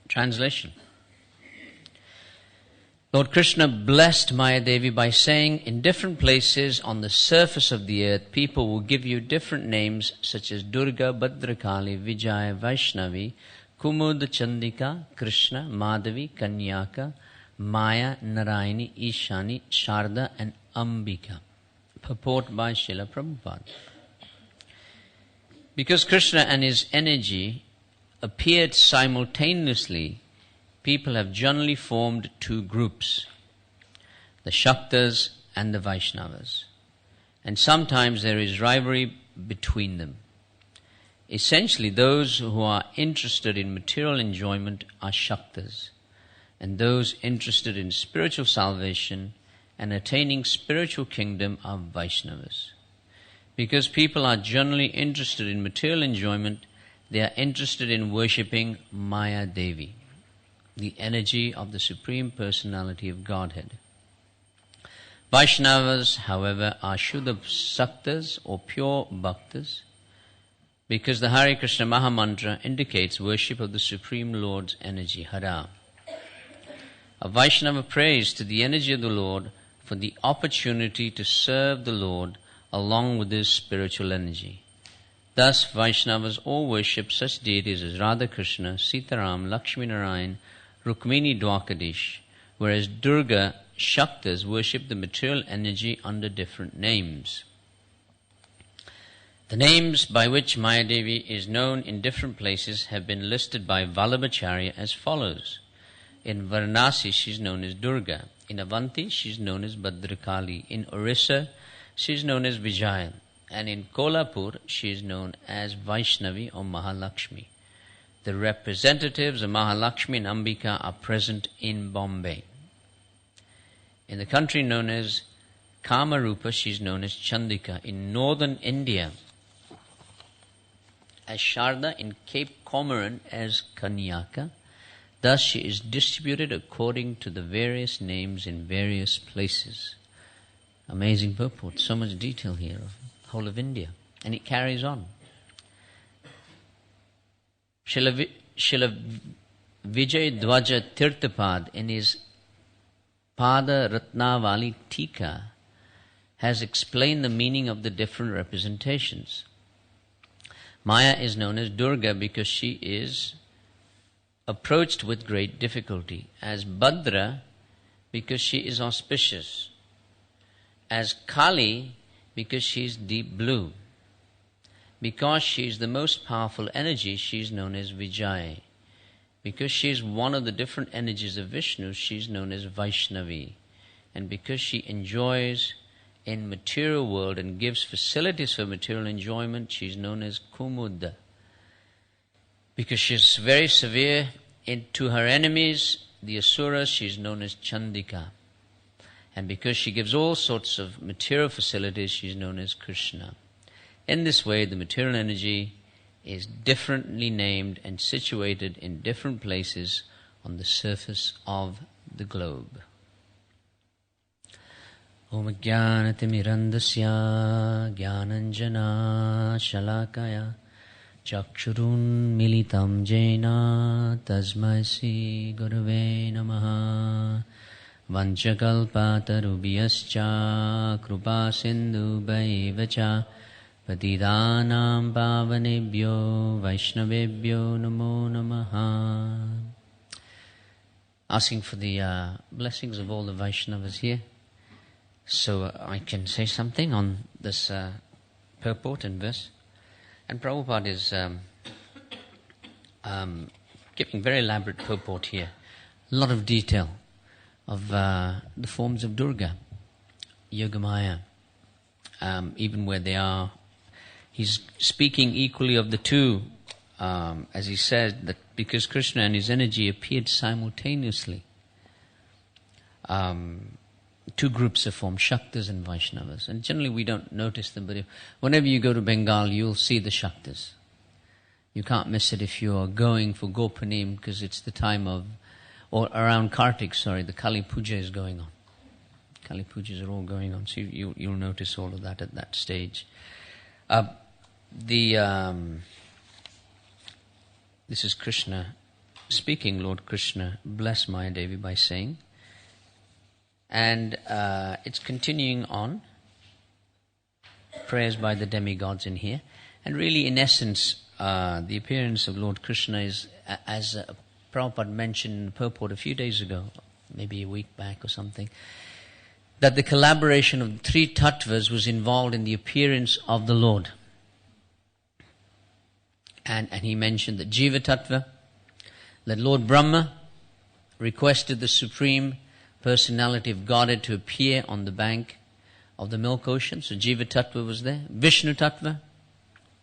Translation. Lord Krishna blessed Maya Devi by saying, in different places on the surface of the earth, people will give you different names such as Durga, Bhadrakali, Vijaya, Vaishnavi, Kumud, Chandika, Krishna, Madhavi, Kanyaka, Maya, Narayani, Ishani, Sharda and Ambika. Purport by Srila Prabhupada. Because Krishna and his energy appeared simultaneously, people have generally formed two groups, the Shaktas and the Vaishnavas. And sometimes there is rivalry between them. Essentially, those who are interested in material enjoyment are Shaktas, and those interested in spiritual salvation and attaining spiritual kingdom are Vaishnavas. Because people are generally interested in material enjoyment, they are interested in worshipping Maya Devi, the energy of the Supreme Personality of Godhead. Vaishnavas, however, are Shuddha Saktas or pure Bhaktas, because the Hare Krishna Mahamantra indicates worship of the Supreme Lord's energy, Hara. A Vaishnava prays to the energy of the Lord for the opportunity to serve the Lord along with his spiritual energy. Thus, Vaishnavas all worship such deities as Radha Krishna, Sitaram, Lakshmi Narayan, Rukmini Dwakadish, whereas Durga Shaktas worship the material energy under different names. The names by which Maya Devi is known in different places have been listed by Vallabhacharya as follows. In Varanasi, she is known as Durga. In Avanti, she is known as Bhadrakali. In Orissa, she is known as Vijaya. And in Kolhapur, she is known as Vaishnavi or Mahalakshmi. The representatives of Mahalakshmi and Ambika are present in Bombay. In the country known as Kamarupa, she is known as Chandika. In northern India, as Sharda. In Cape Comorin, as Kanyaka. Thus she is distributed according to the various names in various places. Amazing purport, so much detail here of the whole of India. And it carries on. Srila Vijay Dwaja Tirthapad in his Pada Ratnavali Tika has explained the meaning of the different representations. Maya is known as Durga because she is approached with great difficulty, as Bhadra because she is auspicious, as Kali because she is deep blue. Because she is the most powerful energy, she is known as Vijaya. Because she is one of the different energies of Vishnu, she is known as Vaishnavi. And because she enjoys in material world and gives facilities for material enjoyment, she is known as Kumuda. Because she is very severe to her enemies, the Asuras, she is known as Chandika. And because she gives all sorts of material facilities, she is known as Krishna. In this way, the material energy is differently named and situated in different places on the surface of the globe. Om Jnanatimirandasya Jnananjana Shalakaya Chakshurun Militam Jena Tasmai Sri Gurave Namaha Vanchakalpatarubhyascha Krupa Sindhu Bhaivacha Patidanam Pavanebhyo Vaishnavebhyo Namo Namaha. Asking for the blessings of all the Vaishnavas here, so I can say something on this purport and verse. And Prabhupada is giving very elaborate purport here. A lot of detail of the forms of Durga, Yogamaya, even where they are. He's speaking equally of the two, as he said, that because Krishna and his energy appeared simultaneously, two groups are formed, Shaktas and Vaishnavas. And generally we don't notice them, but whenever you go to Bengal, you'll see the Shaktas. You can't miss it if you're going for Gopanim, because it's the time of, or around Kartik, the Kali Puja is going on. Kali Pujas are all going on, so you'll notice all of that at that stage. This is Krishna speaking, Lord Krishna blessed Maya Devi by saying, and it's continuing on, prayers by the demigods in here, and really in essence, the appearance of Lord Krishna is, as Prabhupada mentioned in the purport a few days ago, maybe a week back or something, that the collaboration of the three tattvas was involved in the appearance of the Lord. And he mentioned that Jiva Tattva, that Lord Brahma requested the Supreme Personality of Godhead to appear on the bank of the milk ocean. So Jiva Tattva was there. Vishnu Tattva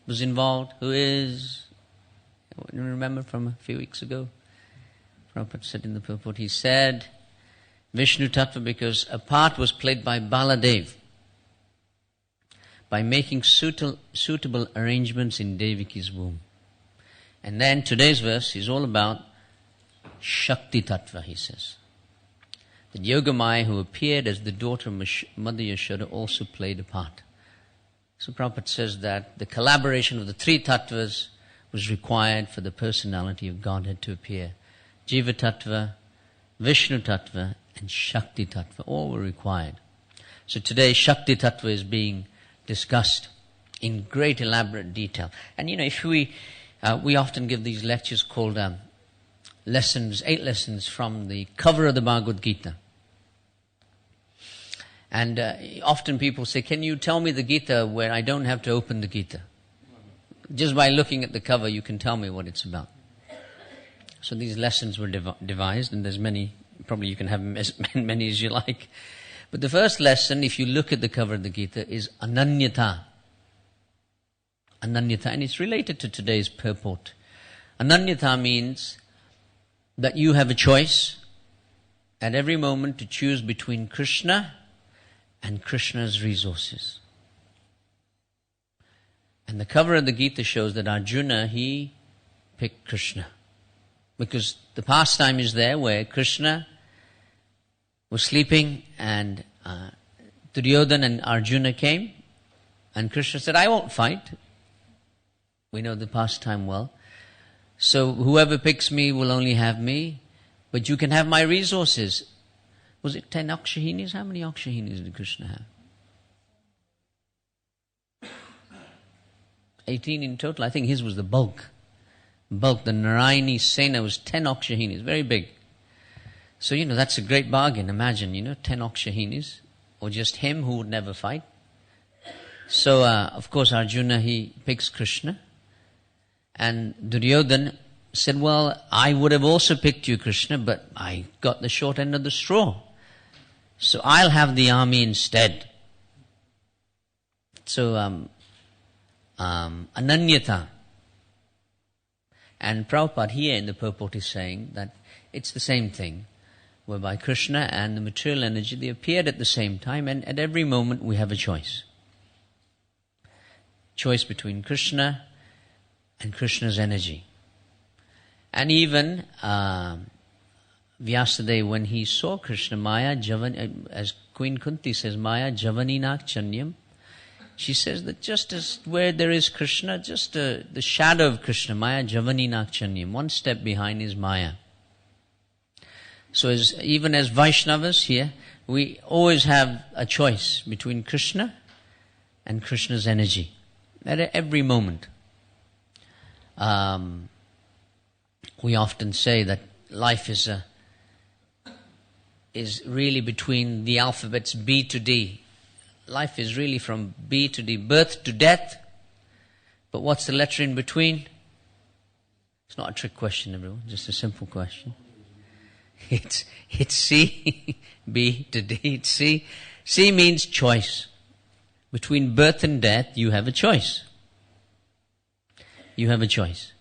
was involved, who is, you remember from a few weeks ago, Prabhupada said in the purport, he said, Vishnu Tattva because a part was played by Baladev by making suitable arrangements in Deviki's womb. And then today's verse is all about Shakti Tattva, he says. That Yogamaya, who appeared as the daughter of Mother Yashoda, also played a part. So Prabhupada says that the collaboration of the three tattvas was required for the personality of Godhead to appear. Jiva Tattva, Vishnu Tattva, and Shakti Tattva, all were required. So today Shakti Tattva is being discussed in great elaborate detail. And if we often give these lectures called 8 lessons from the cover of the Bhagavad Gita. And often people say, can you tell me the Gita where I don't have to open the Gita? Just by looking at the cover, you can tell me what it's about. So these lessons were devised, and there's many, probably you can have as many as you like. But the first lesson, if you look at the cover of the Gita, is Ananyata. Ananyata, and it's related to today's purport. Ananyata means that you have a choice at every moment to choose between Krishna and Krishna's resources. And the cover of the Gita shows that Arjuna, he picked Krishna. Because the pastime is there where Krishna was sleeping and Duryodhana and Arjuna came, and Krishna said, I won't fight. We know the pastime well. So whoever picks me will only have me, but you can have my resources. Was it 10 Akshahinis? How many Akshahinis did Krishna have? 18 in total. I think his was the bulk. The Narayani Sena was 10 Akshahinis, very big. So, that's a great bargain. Imagine, 10 Akshahinis, or just him who would never fight. So, of course, Arjuna, he picks Krishna. And Duryodhana said, well, I would have also picked you, Krishna, but I got the short end of the straw. So I'll have the army instead. So, Ananyata. And Prabhupada here in the purport is saying that it's the same thing, whereby Krishna and the material energy, they appeared at the same time, and at every moment we have a choice. Choice between Krishna and Krishna's energy. And even Vyasadeva, when he saw Krishna, Maya Javan, as Queen Kunti says, Maya Javaninak Chanyam, she says that just as where there is Krishna, just the shadow of Krishna, Maya Javaninak Chanyam, one step behind is Maya. So even as Vaishnavas here, we always have a choice between Krishna and Krishna's energy at every moment. We often say that life is really between the alphabets B to D. Life is really from B to D, birth to death. But what's the letter in between? It's not a trick question, everyone, just a simple question. It's C, B to D, it's C. C means choice. Between birth and death, you have a choice. You have a choice.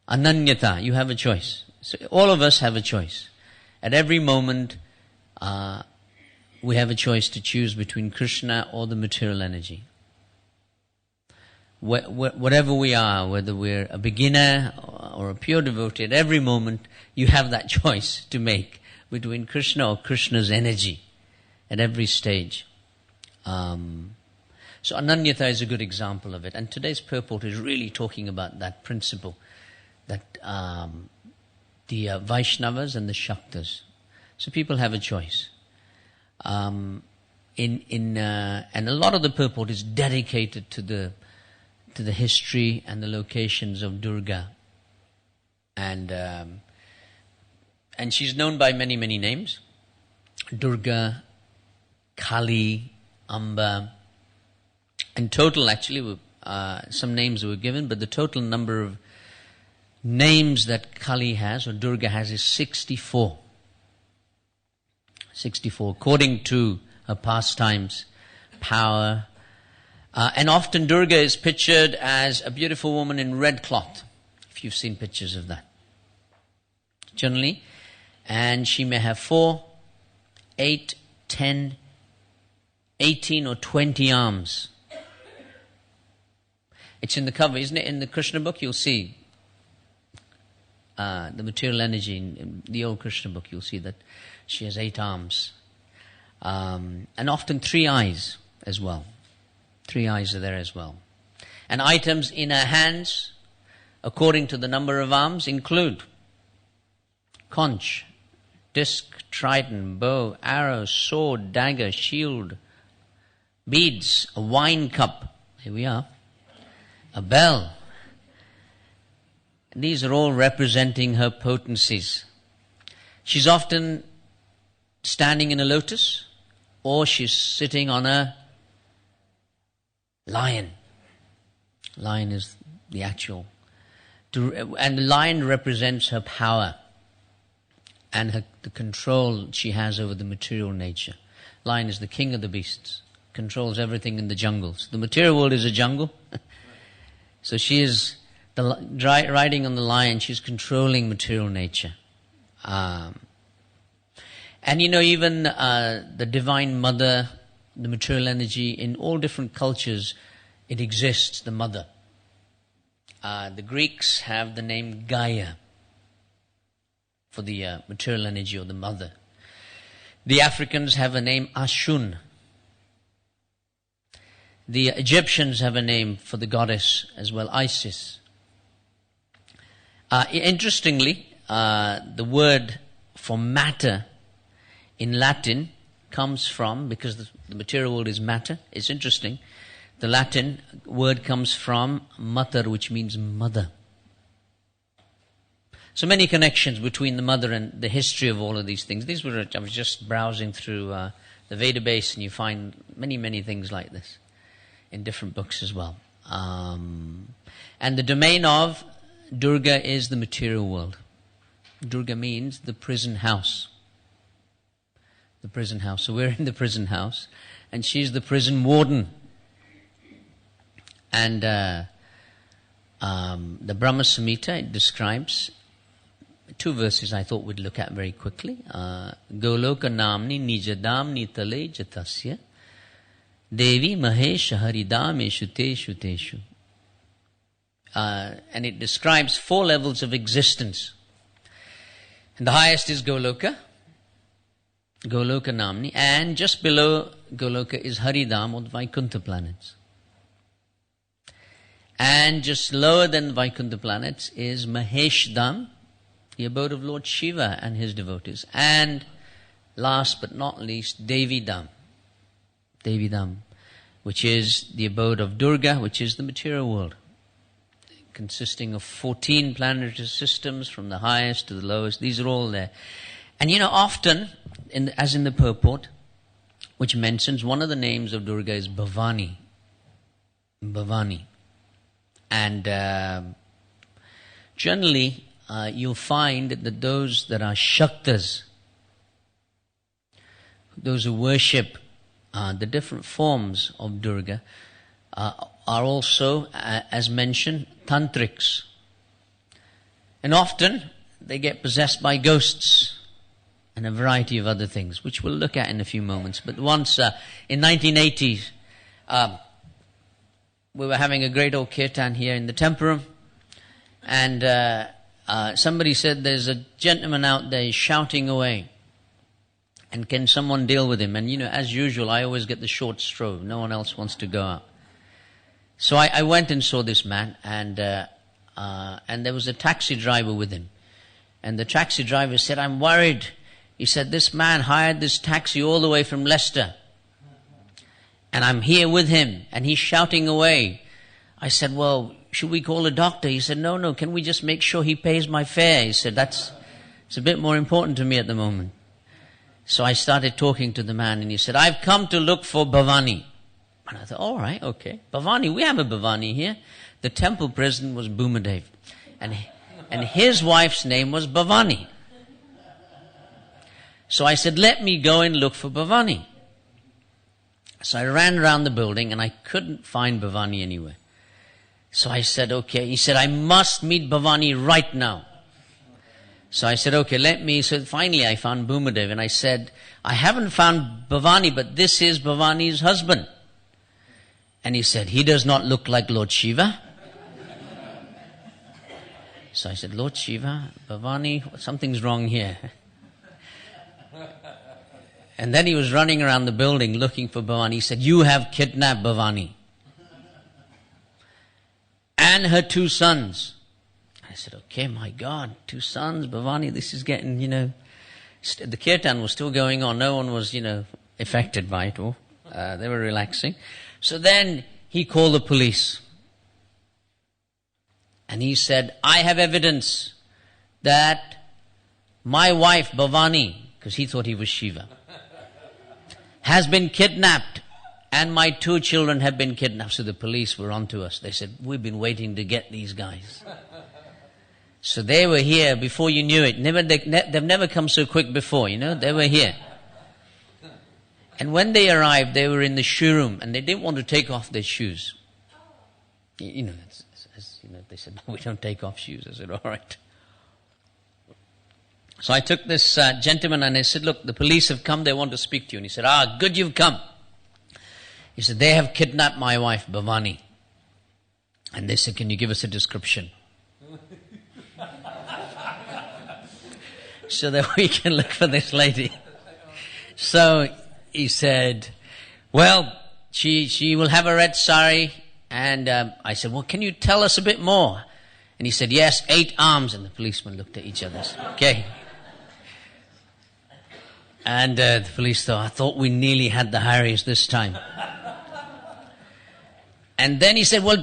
Ananyata, you have a choice. So all of us have a choice. At every moment, we have a choice to choose between Krishna or the material energy. Whatever we are, whether we're a beginner or a pure devotee, at every moment you have that choice to make between Krishna or Krishna's energy at every stage. So Ananyata is a good example of it. And today's purport is really talking about that principle, that the Vaishnavas and the Shaktas. So people have a choice. And a lot of the purport is dedicated to the history and the locations of Durga. And she's known by many, many names. Durga, Kali, Amba. In total, actually, some names were given, but the total number of names that Kali has, or Durga has, is 64. 64, according to her pastimes, power. And often Durga is pictured as a beautiful woman in red cloth, if you've seen pictures of that. Generally. And she may have 4, 8, 10, 18 or 20 arms. It's in the cover, isn't it? In the Krishna book, you'll see the material energy. In the old Krishna book, you'll see that she has 8 arms. And often 3 eyes as well. 3 eyes are there as well. And items in her hands, according to the number of arms, include conch, disc, trident, bow, arrow, sword, dagger, shield, beads, a wine cup. Here we are. A bell. These are all representing her potencies. She's often standing in a lotus, or she's sitting on a lion. Lion is the actual. And the lion represents her power and the control she has over the material nature. Lion is the king of the beasts, controls everything in the jungles. The material world is a jungle. So she is riding on the lion, she's controlling material nature. And even the Divine Mother, the material energy, in all different cultures, it exists, the mother. The Greeks have the name Gaia for the material energy or the mother. The Africans have a name Ashun. The Egyptians have a name for the goddess as well, Isis. Interestingly, the word for matter in Latin comes from, because the material world is matter, it's interesting, the Latin word comes from mater, which means mother. So many connections between the mother and the history of all of these things. I was just browsing through the Veda base, and you find many, many things like this in different books as well. And the domain of Durga is the material world. Durga means the prison house. The prison house. So we're in the prison house, and she's the prison warden. And the Brahma Samhita, it describes 2 verses I thought we'd look at very quickly. Goloka namni nijadam nitale jatasya Devi Mahesh Haridam Eshu Teshu. And it describes 4 levels of existence. And the highest is Goloka. Goloka Namni. And just below Goloka is Haridam, or the Vaikuntha planets. And just lower than Vaikuntha planets is Maheshdam, the abode of Lord Shiva and his devotees. And last but not least, Devidam. Devidam, which is the abode of Durga, which is the material world, consisting of 14 planetary systems from the highest to the lowest. These are all there. And often, as in the purport, which mentions one of the names of Durga is Bhavani. Bhavani. And generally, you'll find that those that are Shaktas, those who worship the different forms of Durga, are also, as mentioned, tantrics. And often they get possessed by ghosts and a variety of other things, which we'll look at in a few moments. But once, in 1980s, we were having a great old kirtan here in the temple, and somebody said, there's a gentleman out there shouting away, and can someone deal with him? And as usual, I always get the short straw. No one else wants to go out. So I went and saw this man, and there was a taxi driver with him. And the taxi driver said, I'm worried. He said, this man hired this taxi all the way from Leicester. And I'm here with him, and he's shouting away. I said, well, should we call a doctor? He said, no, can we just make sure he pays my fare? He said, it's a bit more important to me at the moment. So I started talking to the man, and he said, I've come to look for Bhavani. And I thought, all right, okay. Bhavani, we have a Bhavani here. The temple president was Bhumadev. And his wife's name was Bhavani. So I said, let me go and look for Bhavani. So I ran around the building, and I couldn't find Bhavani anywhere. So I said, okay. He said, I must meet Bhavani right now. So I said, okay, So finally I found Bhumadev, and I said, I haven't found Bhavani, but this is Bhavani's husband. And he said, he does not look like Lord Shiva. So I said, Lord Shiva, Bhavani, something's wrong here. And then he was running around the building looking for Bhavani. He said, you have kidnapped Bhavani and her 2 sons. I said, okay, my God, 2 sons, Bhavani, this is getting, the kirtan was still going on. No one was, affected by it all. They were relaxing. So then he called the police. And he said, I have evidence that my wife, Bhavani, because he thought he was Shiva, has been kidnapped, and my 2 children have been kidnapped. So the police were onto us. They said, we've been waiting to get these guys. So they were here before you knew it. They've never come so quick before, They were here. And when they arrived, they were in the shoe room, and they didn't want to take off their shoes. They said, no, we don't take off shoes. I said, all right. So I took this gentleman, and I said, look, the police have come, they want to speak to you. And he said, good you've come. He said, they have kidnapped my wife, Bhavani. And they said, can you give us a description? So that we can look for this lady. So he said, well, she will have a red sari. And I said, well, can you tell us a bit more? And he said, yes, 8 arms. And the policemen looked at each other. Okay. And the police thought, I thought we nearly had the Harries this time. And then he said, well,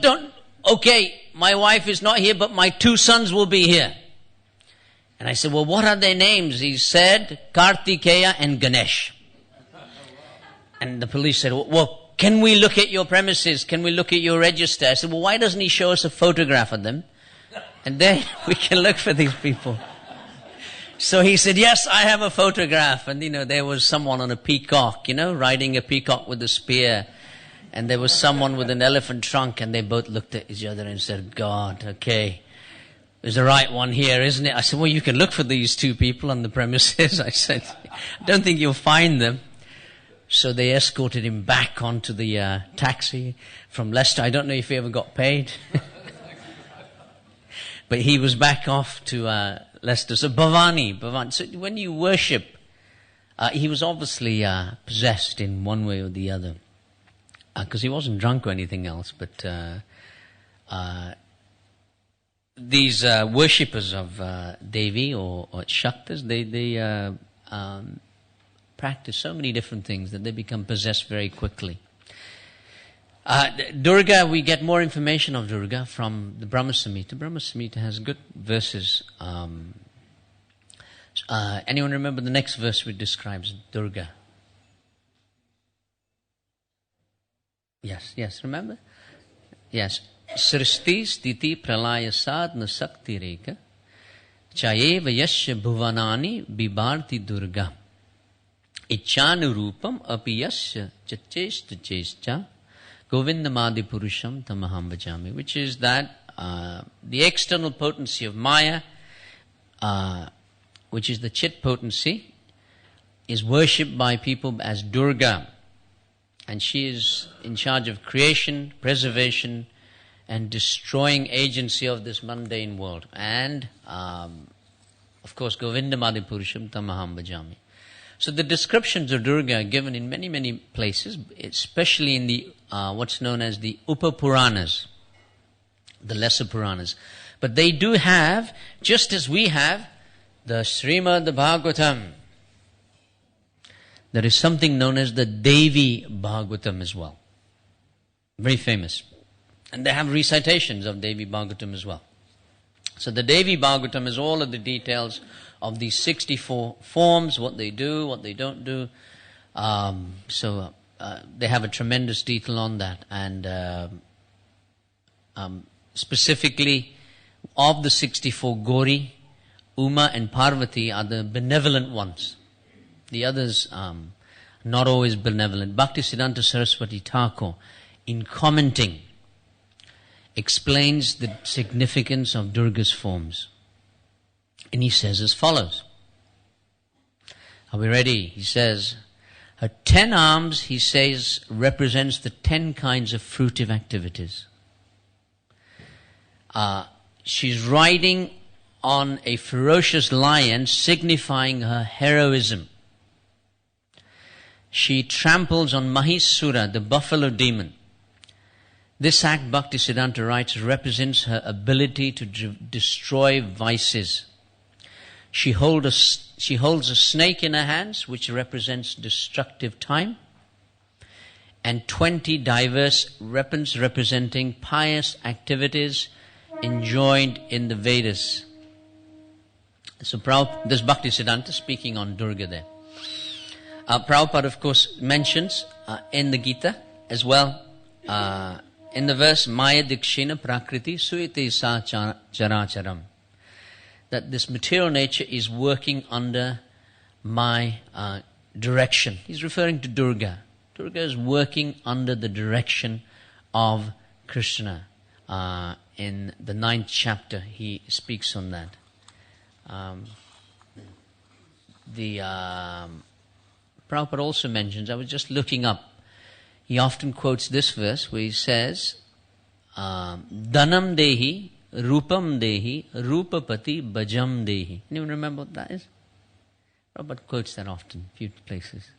my wife is not here, but my 2 sons will be here. And I said, well, what are their names? He said, Kartikeya and Ganesh. And the police said, well, can we look at your premises? Can we look at your register? I said, well, why doesn't he show us a photograph of them? And then we can look for these people. So he said, yes, I have a photograph. And, there was someone on a peacock, riding a peacock with a spear. And there was someone with an elephant trunk. And they both looked at each other and said, God, okay, there's the right one here, isn't it? I said, well, you can look for these 2 people on the premises. I said, I don't think you'll find them. So they escorted him back onto the taxi from Leicester. I don't know if he ever got paid. But he was back off to Leicester. So Bhavani. So when you worship, he was obviously possessed in one way or the other. Because he wasn't drunk or anything else. But these worshippers of Devi or Shaktas, they practice so many different things that they become possessed very quickly. Durga, we get more information of Durga from the Brahma Samhita. Brahma Samhita has good verses. Anyone remember the next verse which describes Durga? Yes, remember? Yes. Srishti sthiti pralaya sadhana sakti reka chayeva yasya bhuvanani bibarti Durga Ichhanurupam api yasya chacheshta chescha Govindamadi Purusham Tamaham Vajami, which is that the external potency of Maya, which is the Chit potency, is worshipped by people as Durga. And she is in charge of creation, preservation, and destroying agency of this mundane world. And, of course, Govindamadi Purusham Tamaham Vajami. So the descriptions of Durga are given in many, many places, especially in the what's known as the Upapuranas, the lesser Puranas. But they do have, just as we have, the Srimad Bhagavatam, there is something known as the Devi Bhagavatam as well. Very famous. And they have recitations of Devi Bhagavatam as well. So the Devi Bhagavatam is all of the details of these 64 forms, what they do, what they don't do. They have a tremendous detail on that. And specifically, of the 64, Gauri, Uma and Parvati are the benevolent ones. The others not always benevolent. Bhaktisiddhanta Saraswati Thakur, in commenting, explains the significance of Durga's forms. And he says as follows. Are we ready? He says, her 10 arms, he says, represents the 10 kinds of fruitive activities. She's riding on a ferocious lion, signifying her heroism. She tramples on Mahisura, the buffalo demon. This act, Bhaktisiddhanta writes, represents her ability to destroy vices. She holds a snake in her hands, which represents destructive time, and 20 diverse weapons representing pious activities enjoined in the Vedas. So this Bhaktisiddhanta speaking on Durga there. Prabhupada, of course, mentions in the Gita as well, in the verse, Maya Dikshina Prakriti Suite Sa Characharam, that this material nature is working under my direction. He's referring to Durga. Durga is working under the direction of Krishna. In the 9th chapter, he speaks on that. Prabhupada also mentions, I was just looking up, he often quotes this verse where he says, Dhanam Dehi, Rupam Dehi, Rupapati Bhajam Dehi. Anyone remember what that is? Prabhupada quotes that often, a few places.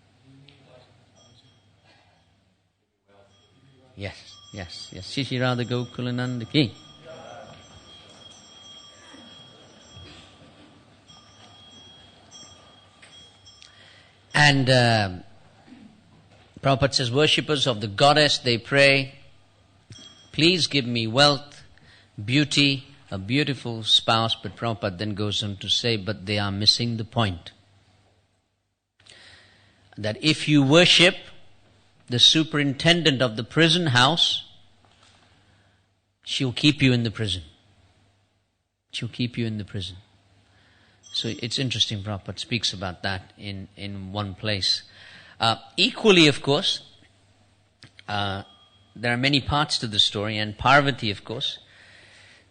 Yes. Shishi Radha Gokulananda Ki. And Prabhupada says, worshippers of the goddess, they pray, please give me wealth, beauty, a beautiful spouse. But Prabhupada then goes on to say, but they are missing the point. That if you worship the superintendent of the prison house, she'll keep you in the prison. She'll keep you in the prison. So it's interesting, Prabhupada speaks about that in one place. Equally, of course, there are many parts to the story, and Parvati, of course,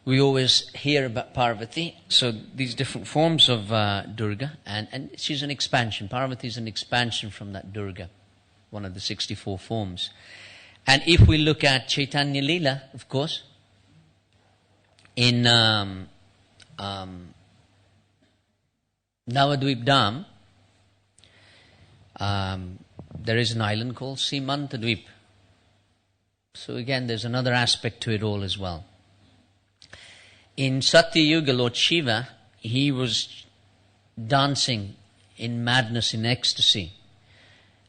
we always hear about Parvati. So these different forms of Durga, and she's an expansion. Parvati is an expansion from that Durga, one of the 64 forms. And if we look at Chaitanya Leela, of course, in Navadvip Dham, there is an island called Simantadvip. So again, there's another aspect to it all as well. In Satya Yuga, Lord Shiva, he was dancing in madness, in ecstasy.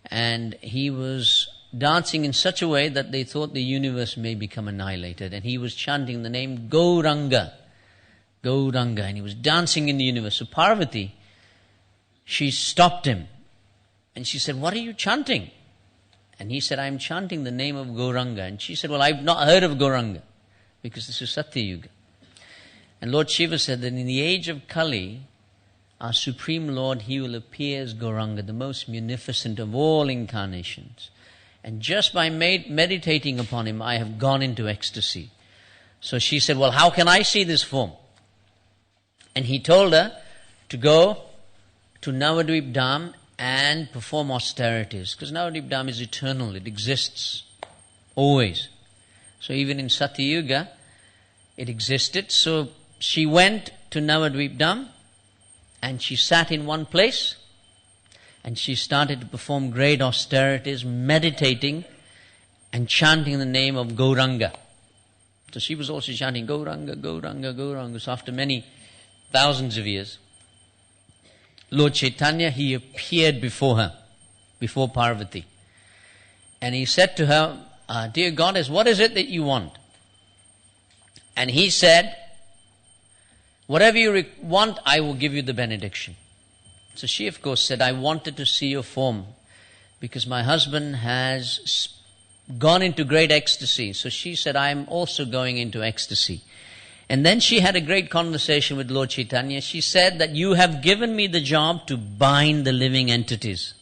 And he was dancing in such a way that they thought the universe may become annihilated. And he was chanting the name Gauranga. Gauranga. And he was dancing in the universe. So Parvati, she stopped him. And she said, what are you chanting? And he said, I'm chanting the name of Gauranga. And she said, well, I've not heard of Gauranga, because this is Satya Yuga. And Lord Shiva said that in the age of Kali, our Supreme Lord, he will appear as Gauranga, the most munificent of all incarnations. And just by meditating upon him, I have gone into ecstasy. So she said, well, how can I see this form? And he told her to go to Navadvip Dham and perform austerities. Because Navadvip Dham is eternal, it exists always. So even in Satya Yuga, it existed. So she went to Navadvip Dham and she sat in one place and she started to perform great austerities, meditating and chanting the name of Gauranga. So she was also chanting Gauranga, Gauranga, Gauranga. So after many thousands of years, Lord Chaitanya, he appeared before her, before Parvati. And he said to her, dear goddess, what is it that you want? And he said, whatever you want, I will give you the benediction. So she, of course, said, I wanted to see your form because my husband has gone into great ecstasy. So she said, I am also going into ecstasy. And then she had a great conversation with Lord Chaitanya. She said that you have given me the job to bind the living entities.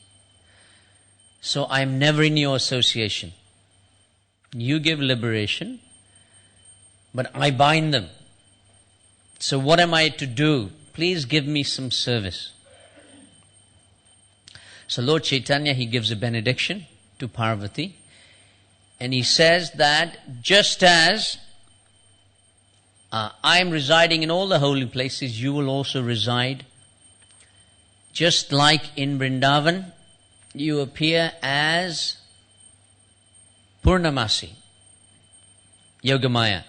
So I am never in your association. You give liberation, but I bind them. So what am I to do? Please give me some service. So Lord Chaitanya, he gives a benediction to Parvati. And he says that just as I am residing in all the holy places, you will also reside. Just like in Vrindavan, you appear as Purnamasi, Yogamaya.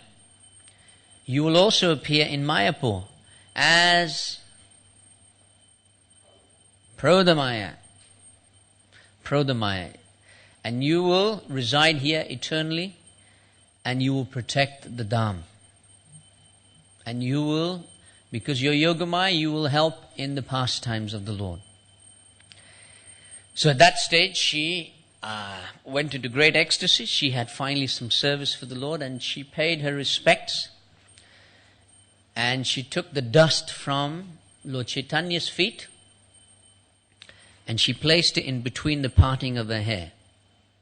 You will also appear in Mayapur as Prodamaya. And you will reside here eternally, and you will protect the Dham. And you will, because you're Yogamaya, you will help in the pastimes of the Lord. So at that stage, she went into great ecstasy. She had finally some service for the Lord, and she paid her respects. And she took the dust from Lord Chaitanya's feet, and she placed it in between the parting of her hair,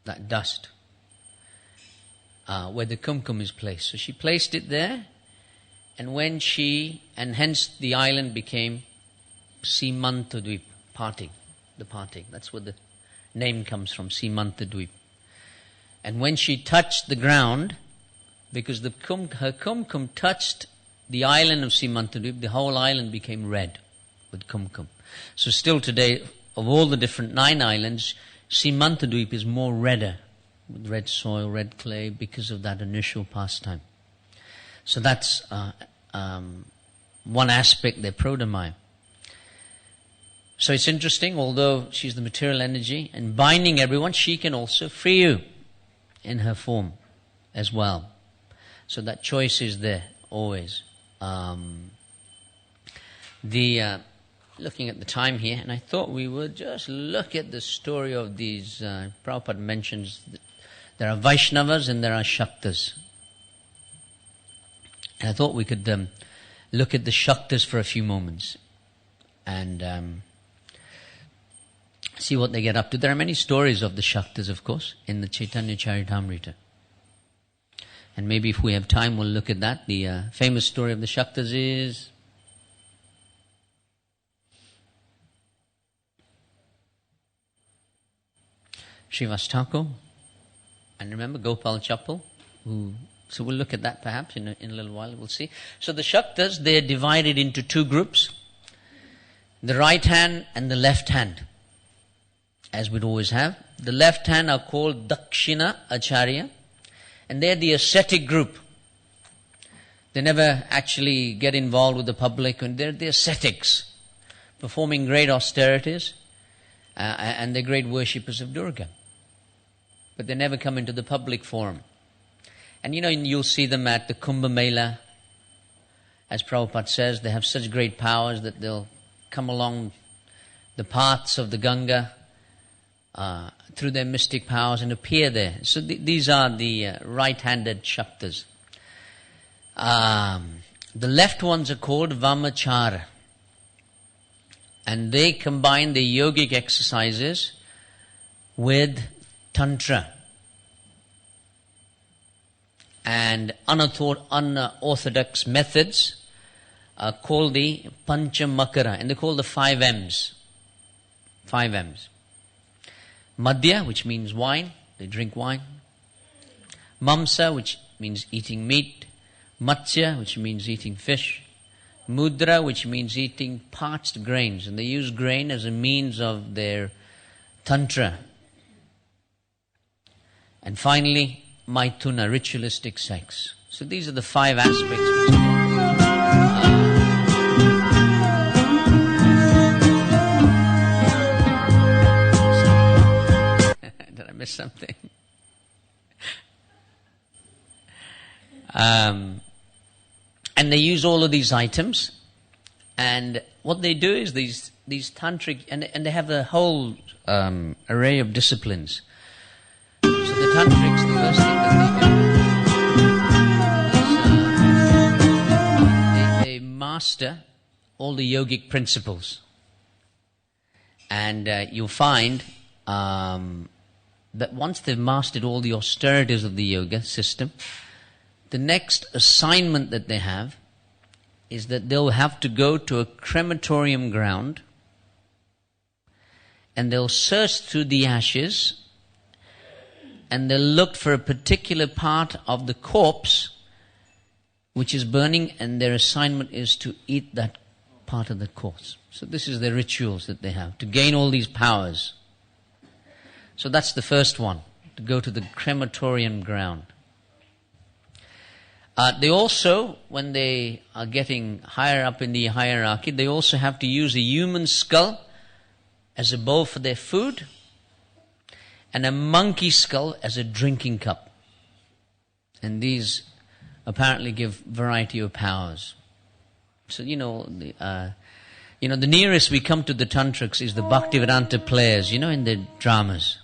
that dust, where the kumkum is placed. So she placed it there, and hence the island became Simantadweep, parting. That's where the name comes from, Simantadweep. And when she touched the ground, because her kumkum touched the island of Simantadweep, the whole island became red with kumkum. So still today, of all the different 9 islands, Simantadweep is more redder, with red soil, red clay, because of that initial pastime. So that's one aspect there, Prodamaya. So it's interesting, although she's the material energy and binding everyone, she can also free you in her form as well. So that choice is there always. Looking at the time here, and I thought we would just look at the story of these. Prabhupada mentions that there are Vaishnavas and there are Shaktas. And I thought we could look at the Shaktas for a few moments and see what they get up to. There are many stories of the Shaktas, of course, in the Chaitanya Charitamrita. And maybe if we have time, we'll look at that. The famous story of the Shaktas is Srivas Thakur, and remember Gopal Chappal, so we'll look at that perhaps in a little while, we'll see. So the Shaktas, they're divided into 2 groups, the right hand and the left hand, as we'd always have. The left hand are called Dakshina Acharya, and they're the ascetic group. They never actually get involved with the public, and they're the ascetics, performing great austerities, and they're great worshippers of Durga. But they never come into the public forum. And you'll see them at the Kumbh Mela. As Prabhupada says, they have such great powers that they'll come along the paths of the Ganga through their mystic powers and appear there. So these are the right-handed Shaktas. The left ones are called Vamachara. And they combine the yogic exercises with Tantra. And unorthodox methods are called the Panchamakara, and they're called the 5 M's. 5 M's. Madhya, which means wine, they drink wine. Mamsa, which means eating meat. Matsya, which means eating fish. Mudra, which means eating parched grains, and they use grain as a means of their tantra. And finally, Maithuna, ritualistic sex. So these are the 5 aspects. missed something? And they use all of these items, and what they do is these tantric, and they have a whole array of disciplines. So the tantrics, the first thing that they do is they master all the yogic principles, and you'll find that once they've mastered all the austerities of the yoga system, the next assignment that they have is that they'll have to go to a crematorium ground and they'll search through the ashes and they'll look for a particular part of the corpse which is burning, and their assignment is to eat that part of the corpse. So this is the rituals that they have to gain all these powers. So that's the first one, to go to the crematorium ground. They also, when they are getting higher up in the hierarchy, they also have to use a human skull as a bowl for their food and a monkey skull as a drinking cup. And these apparently give variety of powers. So, the nearest we come to the tantrics is the Bhaktivedanta players, in the dramas,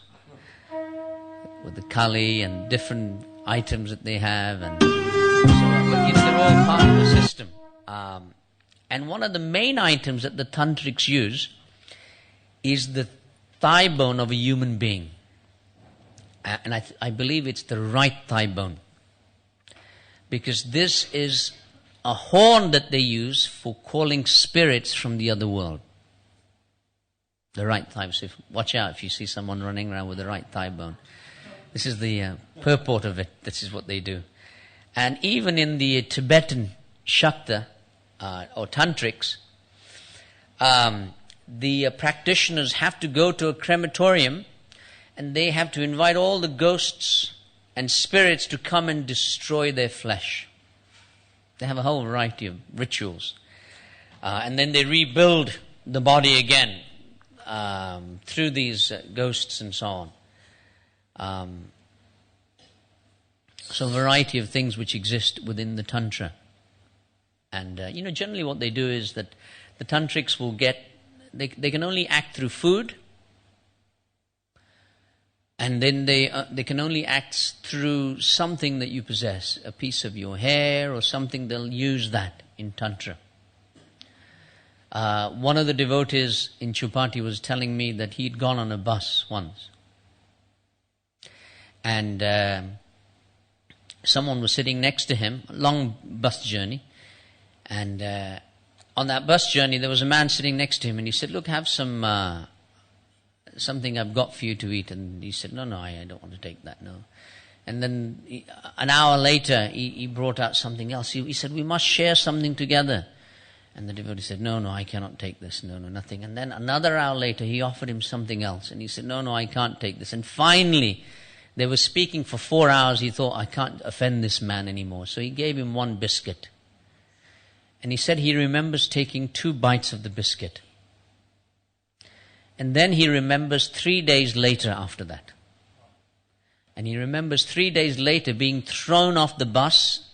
with the Kali and different items that they have, and they're all part of the system. And one of the main items that the tantrics use is the thigh bone of a human being. And I believe it's the right thigh bone, because this is a horn that they use for calling spirits from the other world. The right thigh. So watch out if you see someone running around with the right thigh bone. This is the purport of it. This is what they do. And even in the Tibetan Shakta or Tantrics, the practitioners have to go to a crematorium and they have to invite all the ghosts and spirits to come and destroy their flesh. They have a whole variety of rituals. And then they rebuild the body again through these ghosts and so on. So a variety of things which exist within the Tantra. And, generally what they do is that the Tantrics will they can only act through food, and then they can only act through something that you possess, a piece of your hair or something. They'll use that in Tantra. One of the devotees in Chupati was telling me that he'd gone on a bus once. And someone was sitting next to him, a long bus journey, and on that bus journey there was a man sitting next to him, and he said, "Look, have something I've got for you to eat." And he said, no, I don't want to take that, no. And then an hour later he brought out something else. He said, "We must share something together." And the devotee said, no, I cannot take this, no, nothing. And then another hour later he offered him something else, and he said, no, I can't take this. And finally, they were speaking for 4 hours. He thought, I can't offend this man anymore. So he gave him one biscuit. And he said he remembers taking 2 bites of the biscuit. And then he remembers 3 days later after that. And he remembers 3 days later being thrown off the bus,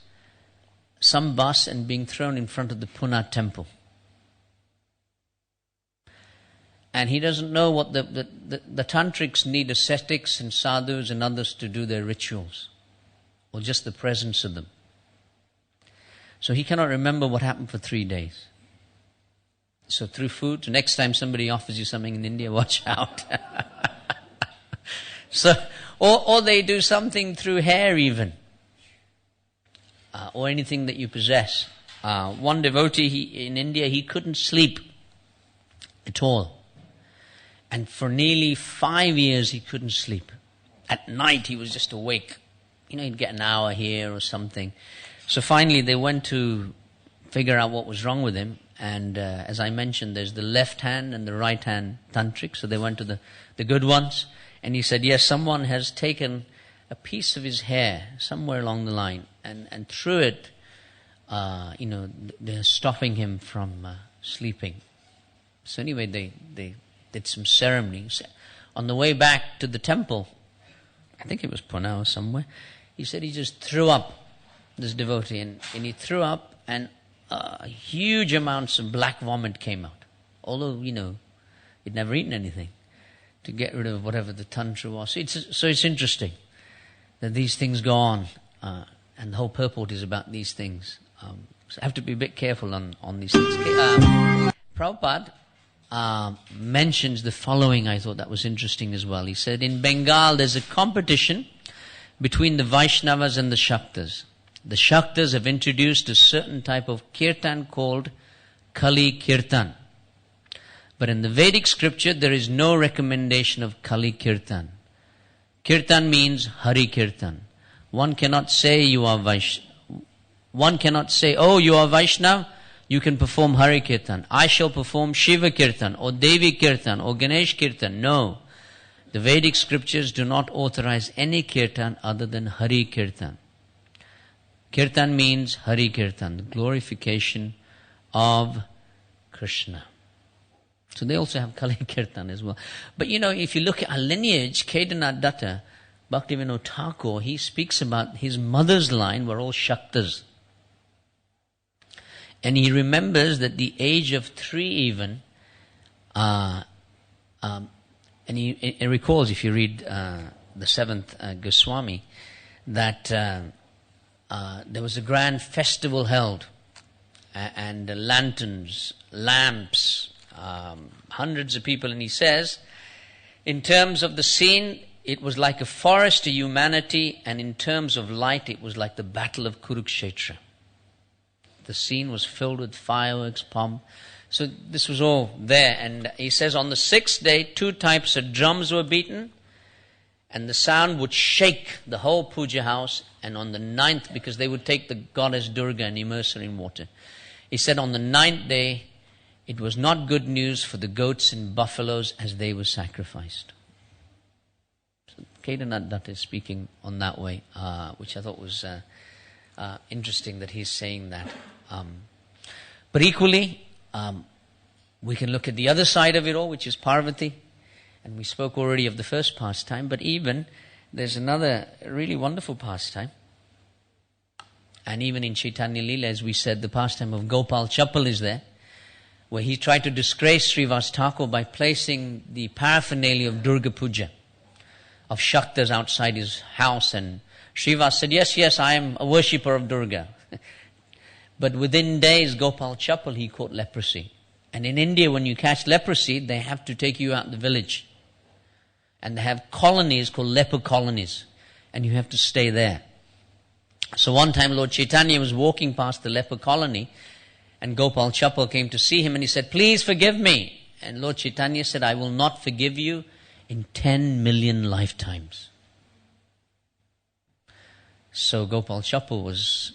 some bus, and being thrown in front of the Pune temple. And he doesn't know what the tantrics need ascetics and sadhus and others to do their rituals, or just the presence of them. So he cannot remember what happened for 3 days. So through food, next time somebody offers you something in India, watch out. Or they do something through hair even, or anything that you possess. One devotee in India, he couldn't sleep at all. And for nearly 5 years he couldn't sleep. At night he was just awake. He'd get an hour here or something. So finally they went to figure out what was wrong with him. And as I mentioned, there's the left hand and the right hand tantric. So they went to the good ones. And he said, yes, someone has taken a piece of his hair somewhere along the line. And through it, they're stopping him from sleeping. So anyway, they did some ceremonies. On the way back to the temple, I think it was Pune or somewhere. He said he just threw up, this devotee, and he threw up, and huge amounts of black vomit came out. Although, he'd never eaten anything, to get rid of whatever the tantra was. So it's interesting that these things go on, and the whole purport is about these things. So I have to be a bit careful on these things. Prabhupada mentions the following. I thought that was interesting as well. He said, in Bengal there's a competition between the Vaishnavas and the Shaktas. The Shaktas have introduced a certain type of kirtan called Kali Kirtan. But in the Vedic scripture there is no recommendation of Kali Kirtan. Kirtan means Hari Kirtan. One cannot say, oh, you are Vaishnav, you can perform Hari Kirtan. I shall perform Shiva Kirtan or Devi Kirtan or Ganesh Kirtan. No. The Vedic scriptures do not authorize any Kirtan other than Hari Kirtan. Kirtan means Hari Kirtan, the glorification of Krishna. So they also have Kali Kirtan as well. But if you look at our lineage, Kedarnath Datta, Bhaktivinoda Thakur, he speaks about his mother's line were all Shaktas. And he remembers that the age of 3 even, and he recalls, if you read the 7th Goswami, that there was a grand festival held, and lanterns, lamps, hundreds of people, and he says, in terms of the scene, it was like a forest to humanity, and in terms of light, it was like the battle of Kurukshetra. The scene was filled with fireworks, pomp. So this was all there. And he says on the 6th day, 2 types of drums were beaten, and the sound would shake the whole puja house. And on the 9th, because they would take the goddess Durga and immerse her in water. He said on the 9th day, it was not good news for the goats and buffaloes as they were sacrificed. So Kedarnath Datta is speaking on that way, which I thought was interesting that he's saying that. But equally, we can look at the other side of it all, which is Parvati. And we spoke already of the first pastime, but even there's another really wonderful pastime. And even in Chaitanya Leela, as we said, the pastime of Gopal Chappal is there, where he tried to disgrace Srivas Thakur by placing the paraphernalia of Durga Puja, of Shaktas outside his house. And Srivas said, yes, I am a worshipper of Durga. But within days, Gopal Chappal, he caught leprosy. And in India, when you catch leprosy, they have to take you out the village. And they have colonies called leper colonies. And you have to stay there. So one time Lord Chaitanya was walking past the leper colony, and Gopal Chappal came to see him, and he said, please forgive me. And Lord Chaitanya said, I will not forgive you in 10 million lifetimes. So Gopal Chappal was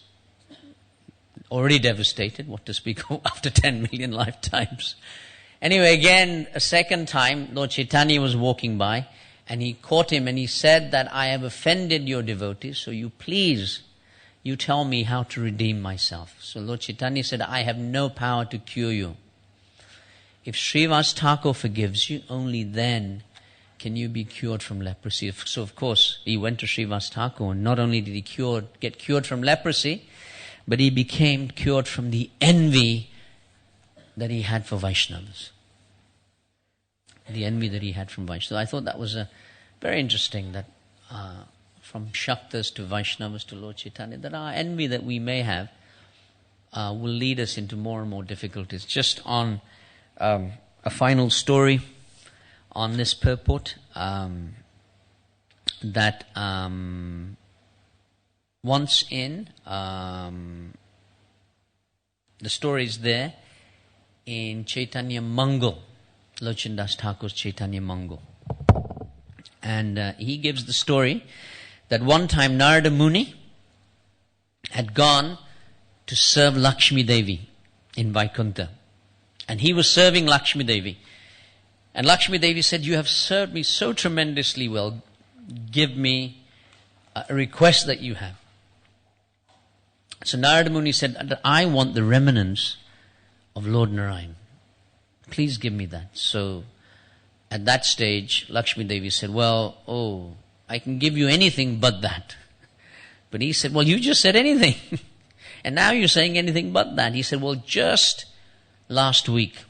already devastated, what to speak of after 10 million lifetimes. Anyway, again, a second time, Lord Chaitanya was walking by, and he caught him, and he said that I have offended your devotees, so you tell me how to redeem myself. So Lord Chaitanya said, I have no power to cure you. If Srivas Thakur forgives you, only then can you be cured from leprosy. So of course, he went to Srivas Thakur, and not only did he get cured from leprosy, but he became cured from the envy that he had for Vaishnavas. The envy that he had from Vaishnavas. So I thought that was very interesting, that from Shaktas to Vaishnavas to Lord Chaitanya, that our envy that we may have will lead us into more and more difficulties. Just on a final story on this purport, that once in, the story is there in Chaitanya Mangal, Lochan Das Thakur's Chaitanya Mangal. And he gives the story that one time Narada Muni had gone to serve Lakshmi Devi in Vaikuntha. And he was serving Lakshmi Devi. And Lakshmi Devi said, you have served me so tremendously well. Give me a request that you have. So Narada Muni said, I want the remnants of Lord Narayan. Please give me that. So at that stage, Lakshmi Devi said, I can give you anything but that. But he said, well, you just said anything. And now you're saying anything but that. He said, well, just last week,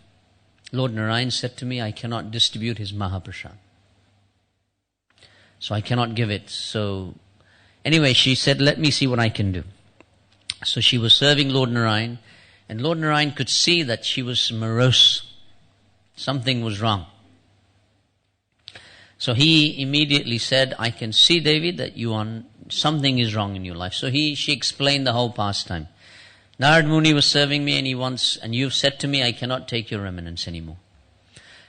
Lord Narayan said to me, I cannot distribute his Mahaprasad. So I cannot give it. So anyway, she said, let me see what I can do. So she was serving Lord Narayan, and Lord Narayan could see that she was morose. Something was wrong. So he immediately said, I can see, Devi, that something is wrong in your life. So she explained the whole pastime. Narad Muni was serving me, and you've said to me, I cannot take your remnants anymore.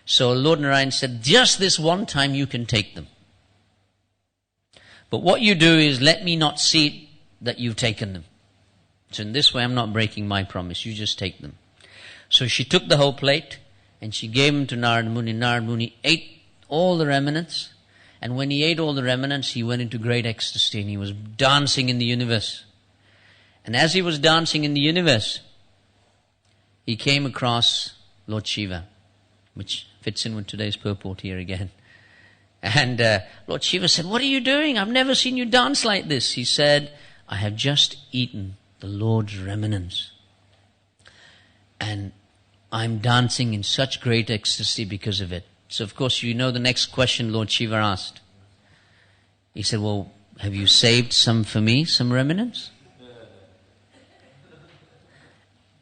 So Lord Narayan said, just this one time you can take them. But what you do is let me not see that you've taken them. So in this way I'm not breaking my promise. You just take them. So she took the whole plate and she gave them to Narad Muni. Narad Muni ate all the remnants. And when he ate all the remnants, he went into great ecstasy and he was dancing in the universe. And as he was dancing in the universe, he came across Lord Shiva, which fits in with today's purport here again. And Lord Shiva said, what are you doing? I've never seen you dance like this. He said, I have just eaten the Lord's remnants. And I'm dancing in such great ecstasy because of it. So of course you know the next question Lord Shiva asked. He said, well, have you saved some for me, some remnants?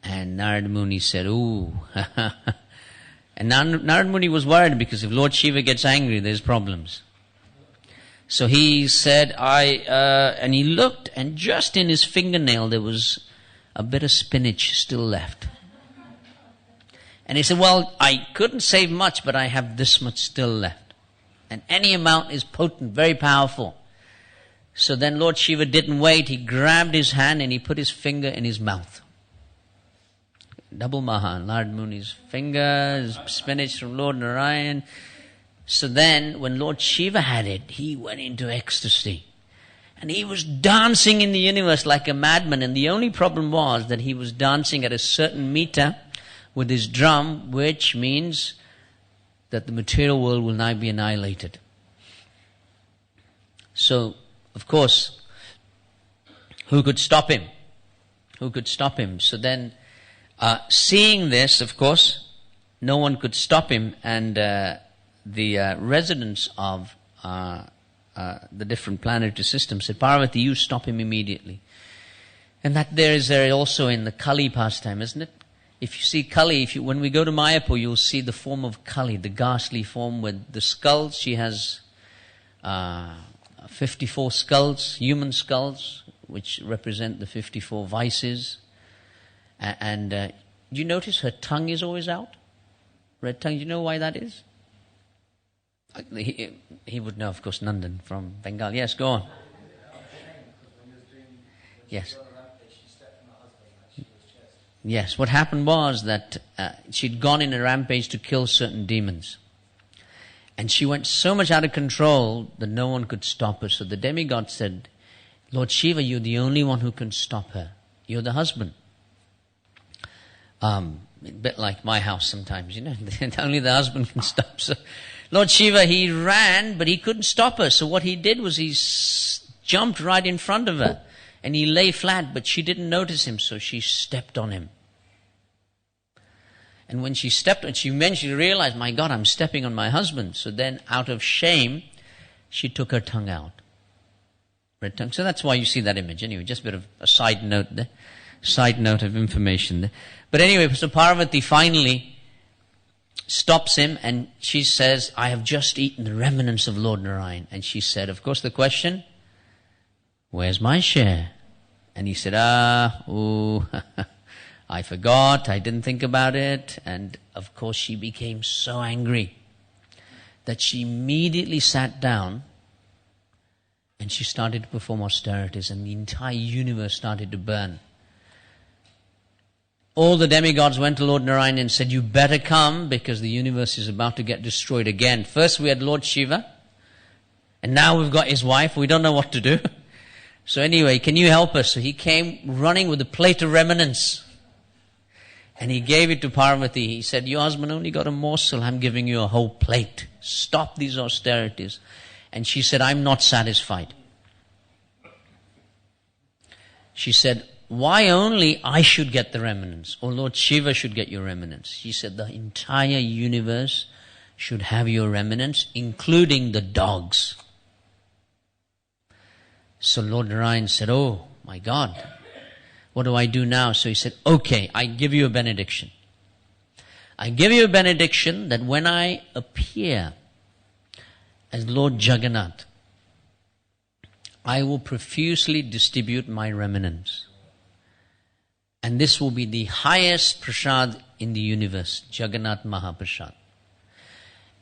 And Narad Muni said, ooh. And Narad Muni was worried because if Lord Shiva gets angry, there's problems. So he said, and he looked, and just in his fingernail there was a bit of spinach still left. And he said, well, I couldn't save much, but I have this much still left. And any amount is potent, very powerful. So then Lord Shiva didn't wait. He grabbed his hand and he put his finger in his mouth. Double Mahan, Narad Muni's fingers, spinach from Lord Narayan. So then, when Lord Shiva had it, he went into ecstasy. And he was dancing in the universe like a madman. And the only problem was that he was dancing at a certain meter with his drum, which means that the material world will now be annihilated. So, of course, who could stop him? Who could stop him? So then, seeing this, of course, no one could stop him, and the residents of the different planetary systems said, Parvati, you stop him immediately. And that there is also in the Kali pastime, isn't it? If you see Kali, when we go to Mayapur, you'll see the form of Kali, the ghastly form with the skulls. She has 54 skulls, human skulls, which represent the 54 vices. And do you notice her tongue is always out? Red tongue, do you know why that is? He would know, of course, Nandan from Bengal. Yes, go on. Yes. Yes, what happened was that she'd gone in a rampage to kill certain demons. And she went so much out of control that no one could stop her. So the demigod said, Lord Shiva, you're the only one who can stop her. You're the husband. A bit like my house sometimes, only the husband can stop. So Lord Shiva, he ran, but he couldn't stop her. So what he did was he jumped right in front of her. And he lay flat, but she didn't notice him, so she stepped on him. And when she stepped on, she eventually realized, my God, I'm stepping on my husband. So then, out of shame, she took her tongue out. Red tongue. So that's why you see that image. Anyway, just a bit of a side note there. Side note of information there. But anyway, so Parvati finally stops him, and she says, I have just eaten the remnants of Lord Narayan. And she said, of course, the question, where's my share? And he said, I forgot, I didn't think about it. And of course she became so angry that she immediately sat down and she started to perform austerities, and the entire universe started to burn. All the demigods went to Lord Narayan and said, you better come because the universe is about to get destroyed again. First we had Lord Shiva, and now we've got his wife. We don't know what to do. So anyway, can you help us? So he came running with a plate of remnants. And he gave it to Parvati. He said, your husband only got a morsel. I'm giving you a whole plate. Stop these austerities. And she said, I'm not satisfied. She said, why only I should get the remnants, or Lord Shiva should get your remnants? She said, the entire universe should have your remnants, including the dogs. So Lord Narayan said, oh my God, what do I do now? So he said, okay, I give you a benediction. I give you a benediction that when I appear as Lord Jagannath, I will profusely distribute my remnants. And this will be the highest prasad in the universe, Jagannath Mahaprasad.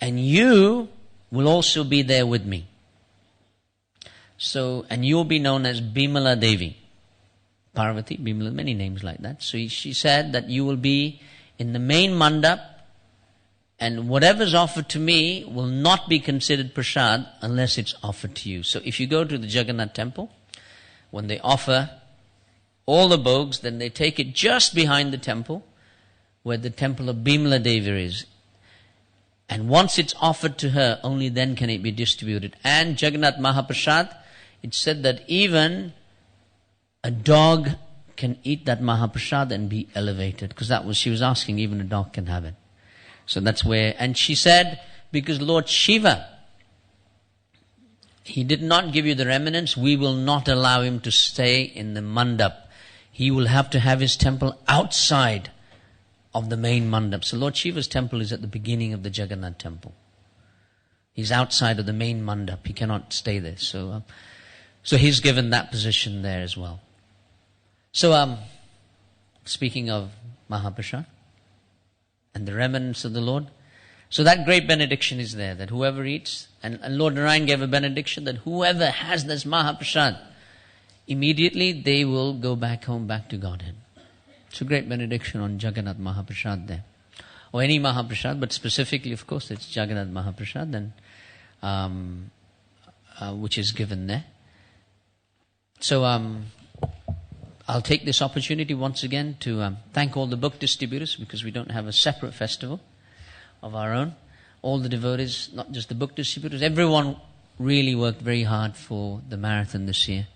And you will also be there with me. So, and you'll be known as Bimala Devi. Parvati, Bimala, many names like that. So she said that you will be in the main mandap, and whatever's offered to me will not be considered prasad unless it's offered to you. So if you go to the Jagannath temple, when they offer all the bhogs, then they take it just behind the temple, where the temple of Bimala Devi is. And once it's offered to her, only then can it be distributed. And Jagannath Mahaprasad, it said that even a dog can eat that Mahaprasad and be elevated. Because that was, she was asking, even a dog can have it. So that's where, and she said, because Lord Shiva, he did not give you the remnants, we will not allow him to stay in the mandap. He will have to have his temple outside of the main mandap. So Lord Shiva's temple is at the beginning of the Jagannath temple. He's outside of the main mandap. He cannot stay there. So he's given that position there as well. So speaking of Mahaprasad and the remnants of the Lord, so that great benediction is there, that whoever eats, and Lord Narayan gave a benediction that whoever has this Mahaprasad, immediately they will go back home, back to Godhead. It's a great benediction on Jagannath Mahaprasad there. Or any Mahaprasad, but specifically, of course, it's Jagannath Mahaprasad, and, which is given there. So I'll take this opportunity once again to thank all the book distributors, because we don't have a separate festival of our own. All the devotees, not just the book distributors, everyone really worked very hard for the marathon this year.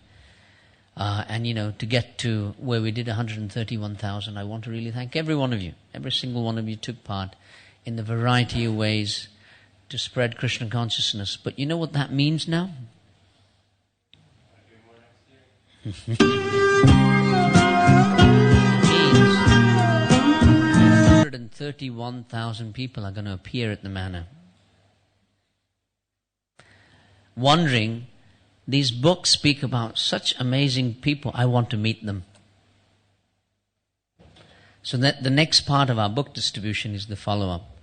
And to get to where we did 131,000, I want to really thank every one of you. Every single one of you took part in the variety of ways to spread Krishna consciousness. But you know what that means now? 131,000 people are going to appear at the manor. Wondering, these books speak about such amazing people, I want to meet them. So that the next part of our book distribution is the follow-up.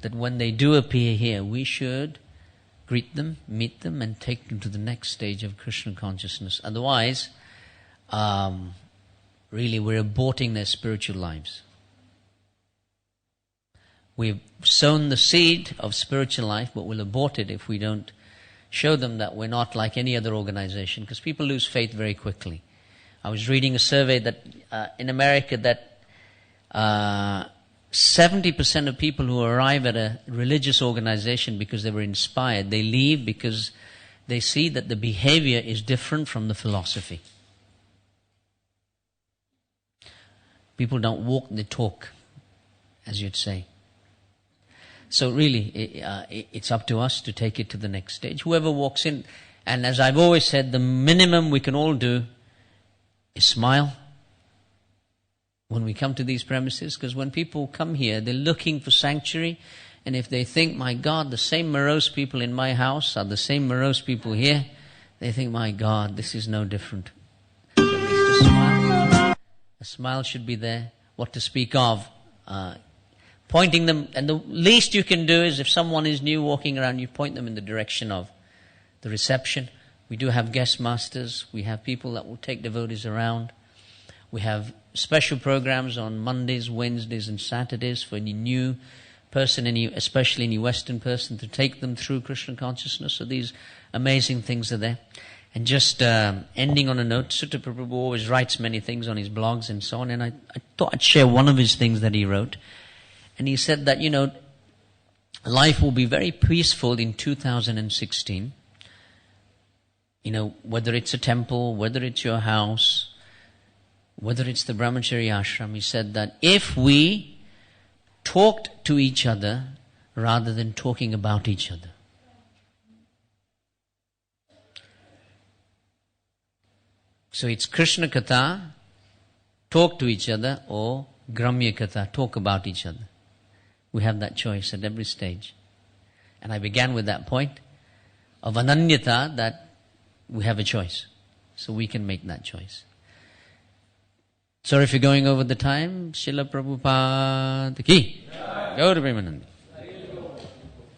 That when they do appear here, we should greet them, meet them, and take them to the next stage of Krishna consciousness. Otherwise, really we're aborting their spiritual lives. We've sown the seed of spiritual life, but we'll abort it if we don't show them that we're not like any other organization, because people lose faith very quickly. I was reading a survey that in America that 70% of people who arrive at a religious organization because they were inspired, they leave because they see that the behavior is different from the philosophy. People don't walk, they talk, as you'd say. So really, it's up to us to take it to the next stage. Whoever walks in, and as I've always said, the minimum we can all do is smile when we come to these premises, because when people come here, they're looking for sanctuary, and if they think, my God, the same morose people in my house are the same morose people here, they think, my God, this is no different. So at least a smile. A smile should be there. What to speak of? Pointing them, and the least you can do is if someone is new walking around, you point them in the direction of the reception. We do have guest masters. We have people that will take devotees around. We have special programs on Mondays, Wednesdays, and Saturdays for any new person, especially any Western person, to take them through Krishna consciousness. So these amazing things are there. And just ending on a note, Sutta Prabhupada always writes many things on his blogs and so on, and I thought I'd share one of his things that he wrote. And he said that, life will be very peaceful in 2016 whether it's a temple, whether it's your house, whether it's the brahmachari ashram, he said that if we talked to each other rather than talking about each other. So it's Krishna Katha, talk to each other, or Gramya Katha, talk about each other. We have that choice at every stage. And I began with that point of Ananyata, that we have a choice. So we can make that choice. Sorry if you're going over the time. Srila Prabhupada ki. Gaur Premanandi.